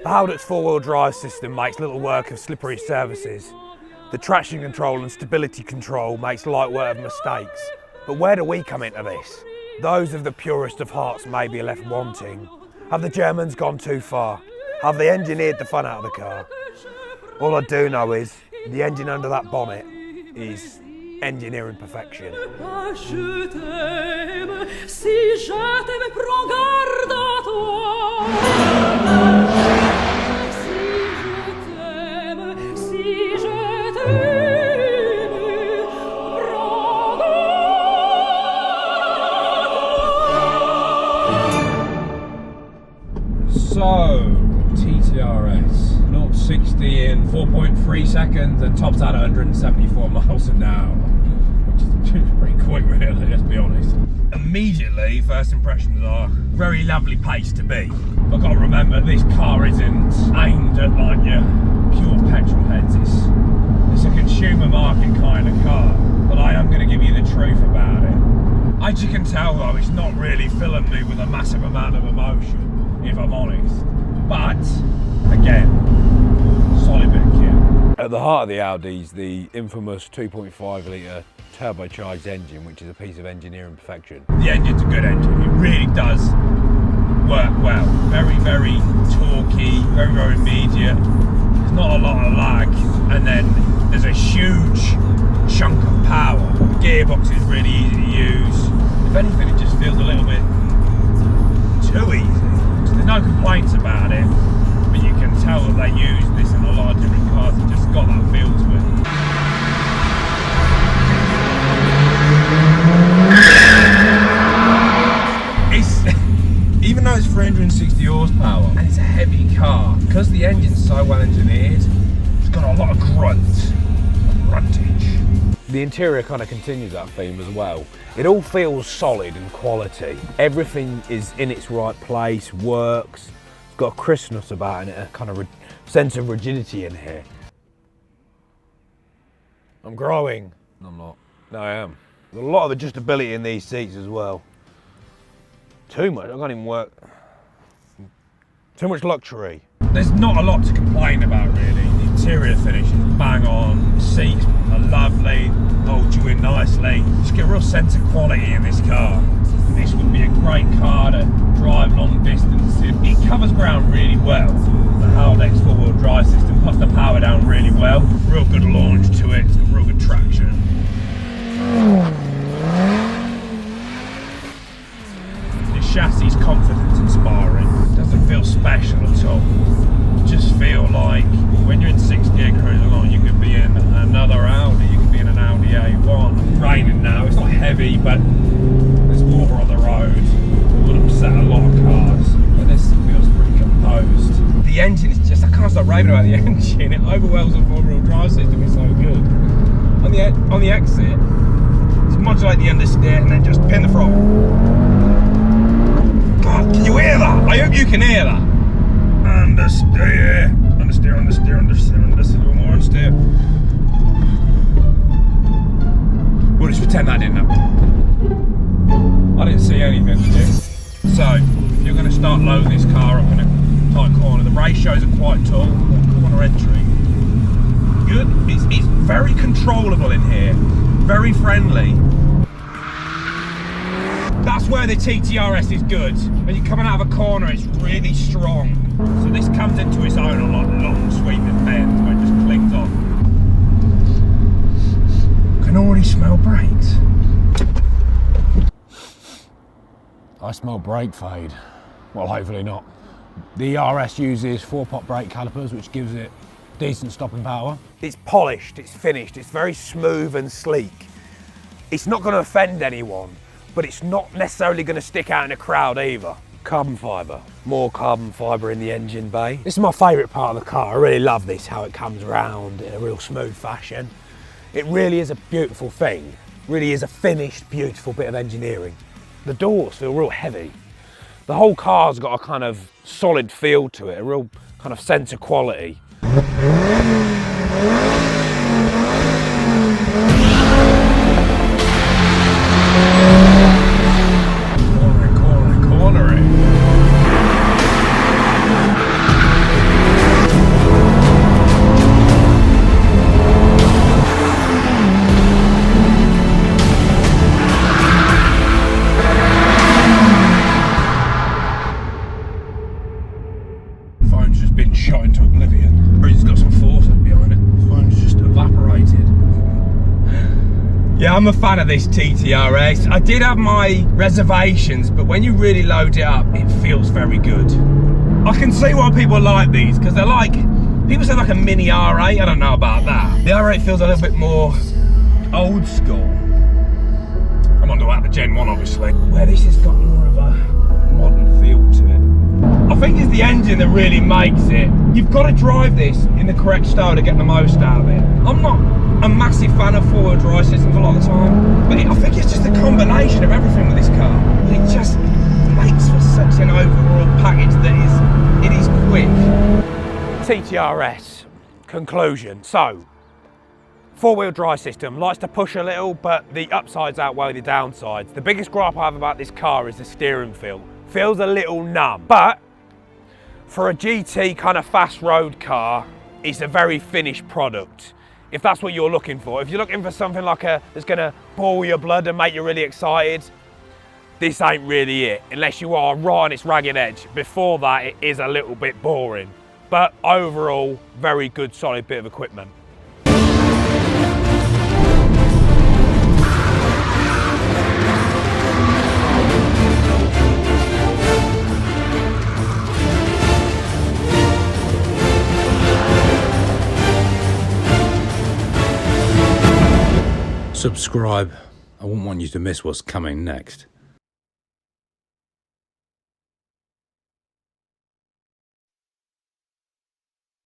AUDI's four-wheel drive system makes little work of slippery surfaces. The traction control and stability control makes light work of mistakes. But where do we come into this? Those of the purest of hearts may be left wanting. Have the Germans gone too far? Have they engineered the fun out of the car? All I do know is the engine under that bonnet is engineering perfection. So, TTRS, 0-60 in 4.3 seconds and tops out at 174 miles an hour, which is pretty quick really, let's be honest. Immediately, first impressions are very lovely pace to be. I've got to remember this car isn't aimed at like your pure petrol heads, it's a consumer market kind of car, but I am going to give you the truth about it. As you can tell though, it's not really filling me with a massive amount of emotion, if I'm honest. But, again, solid bit of kit. At the heart of the Audi is the infamous 2.5 litre turbocharged engine, which is a piece of engineering perfection. The engine's a good engine, it really does work well. Very, very torquey, very, very immediate. There's not a lot of lag, and then there's a huge chunk of power. The gearbox is really easy to use. If anything, it just feels a little bit too easy. There's no complaints about it, but you can tell that they use this in a lot of different cars. It's just got that feel to it. It's even though it's 360 horsepower and it's a heavy car, because the engine's so well engineered, it's got a lot of gruntage. The interior kind of continues that theme as well. It all feels solid and quality. Everything is in its right place, works. It's got a crispness about it, a kind of sense of rigidity in here. I'm growing. No, I'm not. No, I am. There's a lot of adjustability in these seats as well. Too much, I can't even work. Too much luxury. There's not a lot to complain about really. The interior finish is bang on, seats are lovely, hold you in nicely. Just get a real sense of quality in this car. This would be a great car to drive long distances. It covers ground really well. The AUDI's four-wheel drive system puts the power down really well. Real good launch to it, it's got real good traction. The chassis is confidence inspiring. It doesn't feel special at all. Just feel like when you're in 6th gear cruising along, you could be in another Audi, you could be in an Audi A1. It's raining now, it's not heavy, but there's water on the road. It would upset a lot of cars, but this feels pretty composed. The engine is just, I can't stop raving about the engine. It overwhelms the four-wheel drive system, it's so good. On the exit, just modulate the understeer and then just pin the throttle. God, can you hear that? I hope you can hear that. Understeer, a little more understeer. We'll just pretend that didn't happen. I didn't see anything, did you? So, you're going to start loading this car up in a tight corner. The ratios are quite tall, corner entry. Good, it's very controllable in here, very friendly. That's where the TTRS is good. When you're coming out of a corner, it's really strong. So this comes into its own a lot, long sweeping bends where it just clings on. Can already smell brakes. I smell brake fade. Well, hopefully not. The RS uses 4-pot brake calipers, which gives it decent stopping power. It's polished, it's finished, it's very smooth and sleek. It's not going to offend anyone, but it's not necessarily going to stick out in a crowd either. Carbon fibre, more carbon fibre in the engine bay. This is my favourite part of the car. I really love this, how it comes around in a real smooth fashion. It really is a beautiful thing. Really is a finished, beautiful bit of engineering. The doors feel real heavy. The whole car's got a kind of solid feel to it, a real kind of sense of quality. Cornering. shot into oblivion. Or he's got some force up behind it. The phone's just evaporated. Yeah, I'm a fan of this TTRS. I did have my reservations, but when you really load it up, it feels very good. I can see why people like these, because they're like, people say like a mini R8, I don't know about that. The R8 feels a little bit more old school. I'm on about the Gen 1, obviously. Where this has got more of a modern feel to it. I think it's the engine that really makes it. You've got to drive this in the correct style to get the most out of it. I'm not a massive fan of four-wheel drive systems a lot of the time, but I think it's just a combination of everything with this car. It just makes for such an overall package that it is quick. TTRS, conclusion. So, four-wheel drive system, likes to push a little, but the upsides outweigh the downsides. The biggest gripe I have about this car is the steering feel. Feels a little numb, but for a GT kind of fast road car, it's a very finished product. If that's what you're looking for. If you're looking for something like that's gonna boil your blood and make you really excited, this ain't really it, unless you are right on its ragged edge. Before that, it is a little bit boring. But overall, very good, solid bit of equipment. Subscribe. I wouldn't want you to miss what's coming next.